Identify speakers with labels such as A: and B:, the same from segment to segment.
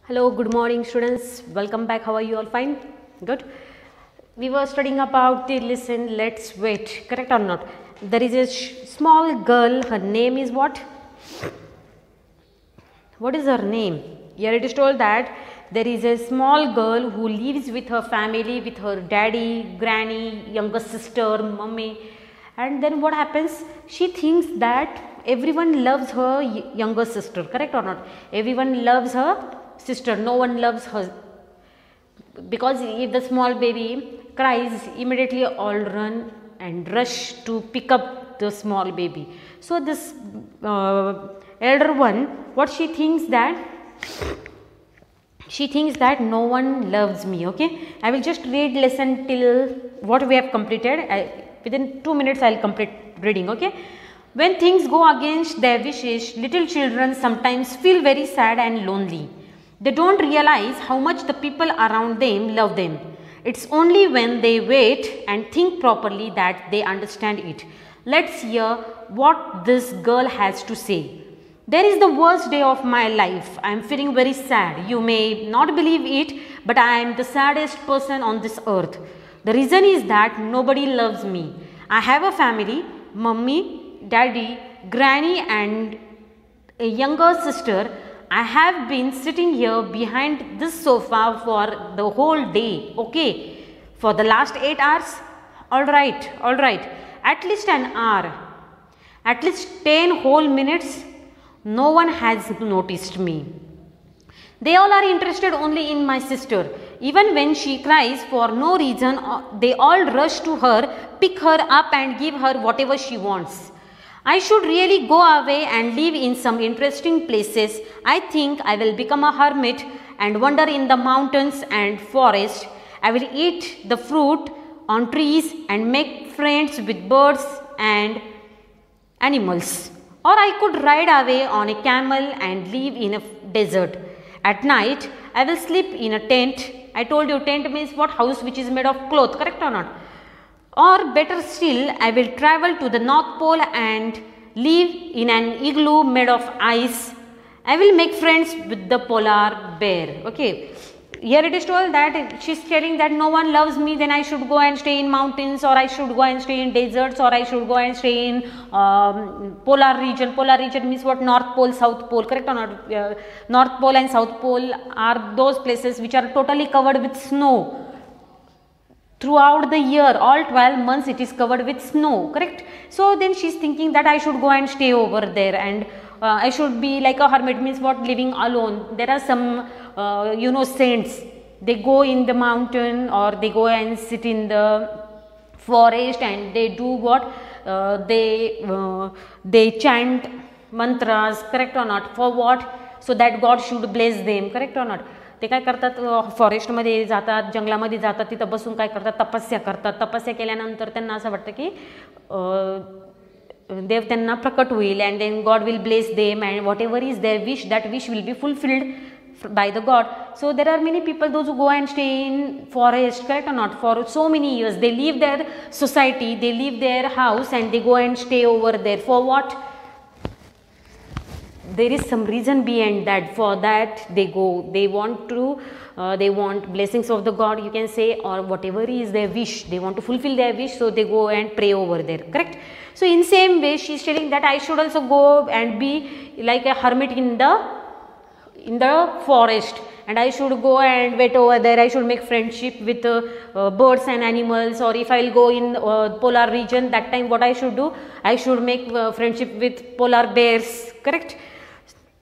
A: Hello, good morning students. Welcome back. How are you all? Fine? Good. We were studying about the lesson Let's Wait. Correct or not? There is a small girl. Her name is what? What is her name? Here it is told that there is a small girl who lives with her family, with her daddy, granny, younger sister, mummy. And then what happens? She thinks that everyone loves her younger sister. Correct or not? Everyone loves her sister. No one loves her. Because if the small baby cries, immediately all run and rush to pick up the small baby. So this elder one, what she thinks that no one loves me. Okay, I will just read lesson till what we have completed. Within 2 minutes I will complete reading. Okay, when things go against their wishes, little children sometimes feel very sad and lonely. They don't realize how much the people around them love them. It's only when they wait and think properly that they understand it. Let's hear what this girl has to say. There is the worst day of my life. I am feeling very sad. You may not believe it, but I am the saddest person on this earth. The reason is that nobody loves me. I have a family, mummy, daddy, granny and a younger sister. I have been sitting here behind this sofa for the whole day. Okay, for the last 8 hours. All right. At least an hour. At least 10 whole minutes. No one has noticed me. They all are interested only in my sister. Even when she cries for no reason, they all rush to her, pick her up and give her whatever she wants. I should really go away and live in some interesting places. I think I will become a hermit and wander in the mountains and forest. I will eat the fruit on trees and make friends with birds and animals. Or I could ride away on a camel and live in a desert. At night, I will sleep in a tent. I told you tent means what? House which is made of cloth, correct or not? Or better still, I will travel to the North Pole and live in an igloo made of ice. I will make friends with the polar bear. Okay. Here it is told that she is telling that no one loves me, then I should go and stay in mountains, or I should go and stay in deserts, or I should go and stay in polar region. Polar region means what? North Pole, South Pole, correct or not? North Pole and South Pole are those places which are totally covered with snow. Throughout the year, all 12 months it is covered with snow, correct? So then she is thinking that I should go and stay over there, and I should be like a hermit, means what? Living alone. There are some saints, they go in the mountain or they go and sit in the forest and they do what? They chant mantras, correct or not? For what? So that God should bless them, correct or not? ते काय करतात? फॉरेस्टमध्ये जातात, जंगलामध्ये जातात, तिथं बसून काय करतात? तपस्या करतात. तपस्या केल्यानंतर त्यांना असं वाटतं की देव त्यांना प्रकट होईल, and then God will bless them, and whatever is there wish, that wish will be fulfilled by the God. So there are many people, those who go and stay in forest, correct or not, for so many years. They leave their society, they leave their house and they go and stay over there. For what? There is some reason behind that. For that they go, they want blessings of the God, you can say, or whatever is their wish, they want to fulfill their wish, so they go and pray over there, correct? So in same way she is telling that I should also go and be like a hermit in the forest, and I should go and wait over there. I should make friendship with birds and animals. Or if I will go in polar region, that time what I should do? I should make friendship with polar bears, correct?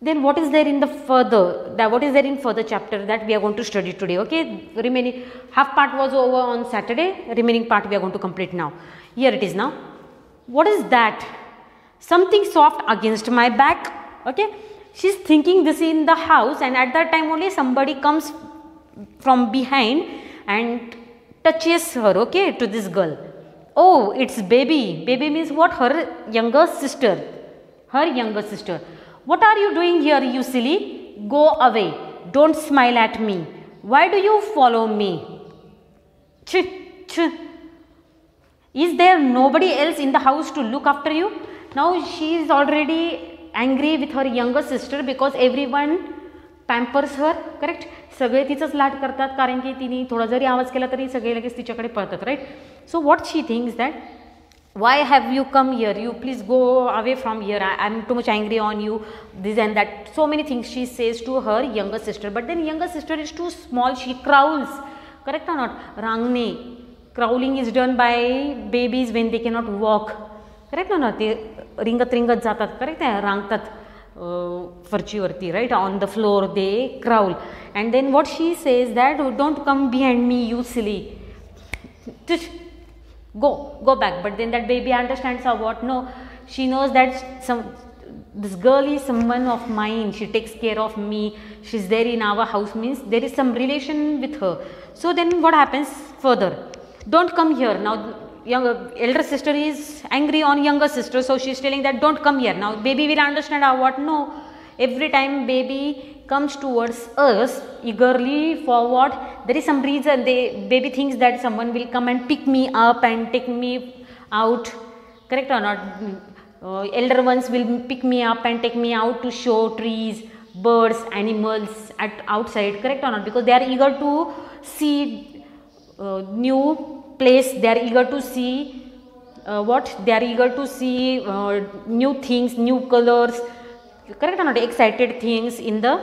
A: Then what is there in the further chapter that we are going to study today? Okay, remaining half part was over on Saturday, remaining part we are going to complete now. Here it is now. What is that? Something soft against my back. Okay, she is thinking this in the house, and at that time only somebody comes from behind and touches her, okay, to this girl. Oh, it's baby. Baby means what? Her younger sister. What are you doing here, you silly? Go away. Don't smile at me. Why do you follow me? Is there nobody else in the house to look after you? Now she is already angry with her younger sister because everyone pampers her, correct. सगळे तिचंच लाड करतात कारण की तिने थोडा जरी आवाज केला तरी सगळे लगेच तिच्याकडे पळतात, right. So what she thinks that why have you come here, you please go away from here, I'm too much angry on you, this and that, so many things she says to her younger sister. But then younger sister is too small, she crawls, correct or not. रांगणे, crawling is done by babies when they cannot walk, correct or not. ते रिंगत रिंगत जातात, correct आहे, रांगतात फरचीवरती, right, on the floor they crawl. And then what she says that don't come behind me you silly, go back. But then that baby understands what, no, she knows that this girl is someone of mine, she takes care of me, she's there in our house, means there is some relation with her. So then what happens further, don't come here. Now elder sister is angry on younger sister, so she's telling that don't come here. Now baby will understand what, no, every time baby comes towards us eagerly for what, there is some reason. Baby thinks that someone will come and pick me up and take me out, correct or not. Elder ones will pick me up and take me out to show trees, birds, animals at outside, correct or not, because they are eager to see new place, they are eager to see they are eager to see new things, new colors, correct or not, excited things in the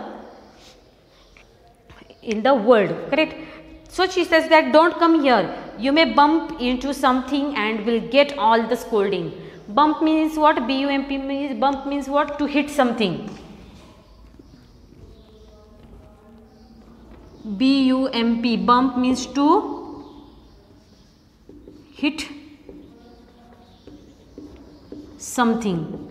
A: world, correct. So she says that don't come here, you may bump into something and will get all the scolding. Bump means what, bump means, bump means what, to hit something, bump, bump means to hit something.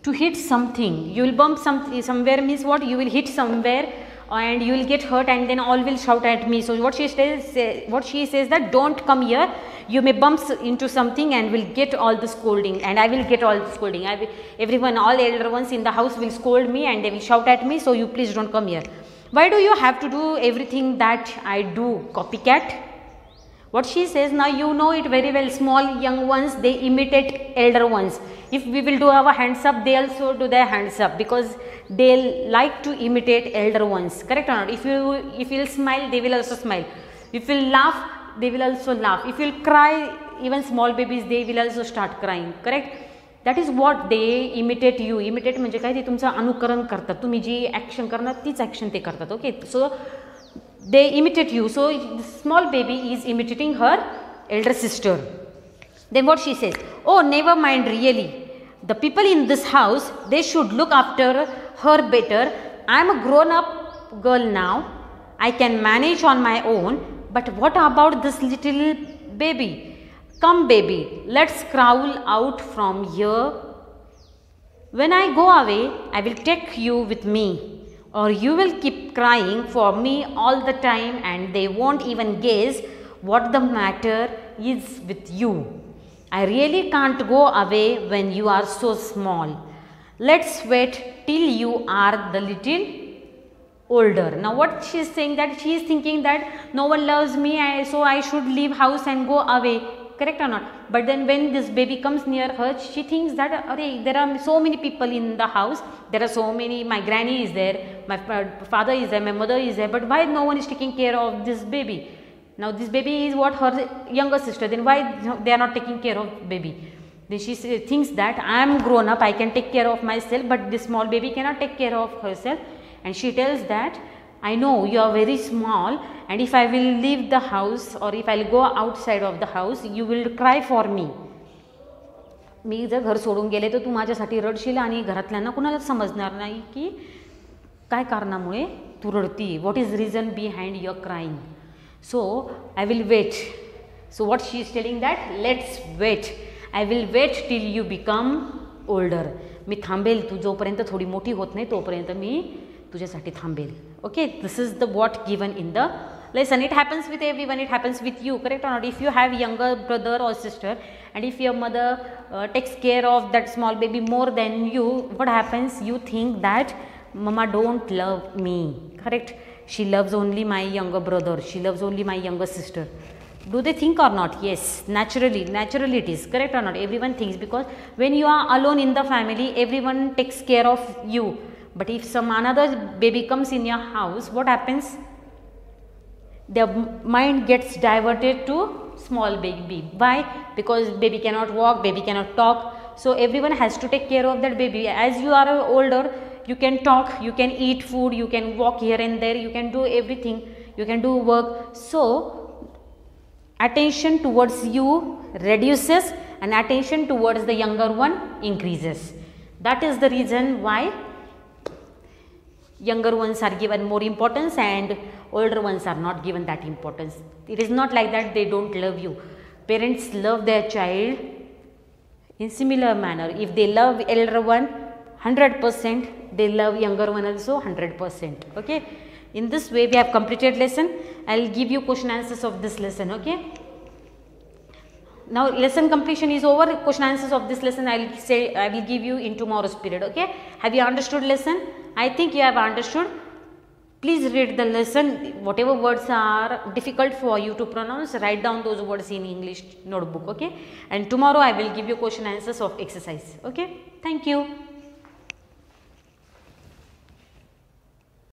A: To hit something, you will bump somewhere means what, you will hit somewhere and you will get hurt and then all will shout at me. So what she says that don't come here, you may bump into something and will get all the scolding, and I will get all the scolding. Everyone, all elder ones in the house will scold me and they will shout at me, so you please don't come here. Why do you have to do everything that I do, copycat? What she says, now you know it very well, small young ones, they imitate elder ones. If we will do our hands up, they also do their hands up because they like to imitate elder ones, correct or not. If you will smile, they will also smile. If you will laugh, they will also laugh. If you will cry, even small babies, they will also start crying, correct. That is what they imitate you. Imitate म्हणजे काय, ते तुमचं अनुकरण करतात, तुम्ही जी action करणार तीच action ते करतात, okay. So they imitate you. So the small baby is imitating her elder sister. Then what she says, oh never mind, really, the people in this house, they should look after her better. I am a grown up girl now, I can manage on my own, but what about this little baby? Come baby, let's crawl out from here. When I go away, I will take you with me, or you will keep crying for me all the time and they won't even guess what the matter is with you. I really can't go away when you are so small. Let's wait till you are the little older. Now what she is saying, that she is thinking that no one loves me, so I should leave house and go away, correct or not. But then when this baby comes near her, she thinks that there are so many people in the house, there are so many, my granny is there, my father is there, my mother is there, but why no one is taking care of this baby? Now this baby is what, her younger sister, then why they are not taking care of baby? Then she thinks that I am grown up, I can take care of myself, but this small baby cannot take care of herself. And she tells that I know you are very small, and if I will leave the house or if I will go outside of the house, you will cry for me. मी जर घर सोडून गेले तर तू माझ्यासाठी रडशील आणि घरातल्यांना कुणालाच समजणार नाही की काय कारणामुळे तू रडती, what is reason behind your crying. So I will wait. So what she is telling that let's wait, I will wait till you become older. मी थांबेल, तू जोपर्यंत थोडी मोठी होत नाही तोपर्यंत मी तुझ्यासाठी थांबेल. Okay, this is the what given in the lesson. It happens with everyone, it happens with you, correct or not. If you have younger brother or sister and if your mother takes care of that small baby more than you, what happens, you think that mama don't love me, correct, she loves only my younger brother, she loves only my younger sister. Do they think or not? Yes, naturally it is. Correct or not? Everyone thinks, because when you are alone in the family, everyone takes care of you. But if some another baby comes in your house, what happens? The mind gets diverted to small baby. Why? Because baby cannot walk, baby cannot talk. So everyone has to take care of that baby. As you are older, you can talk, you can eat food, you can walk here and there, you can do everything, you can do work. So attention towards you reduces and attention towards the younger one increases. That is the reason why younger ones are given more importance and older ones are not given that importance. It is not like that they don't love you. Parents love their child in similar manner. If they love elder one 100%, they love younger one also 100%. Okay. In this way we have completed lesson. I will give you question answers of this lesson. Okay. Now lesson completion is over. Question answers of this lesson I will give you in tomorrow's period. Okay. Have you understood lesson? I think you have understood. Please read the lesson. Whatever words are difficult for you to pronounce, write down those words in English notebook. Okay. And tomorrow I will give you question answers of exercise. Okay. Thank you.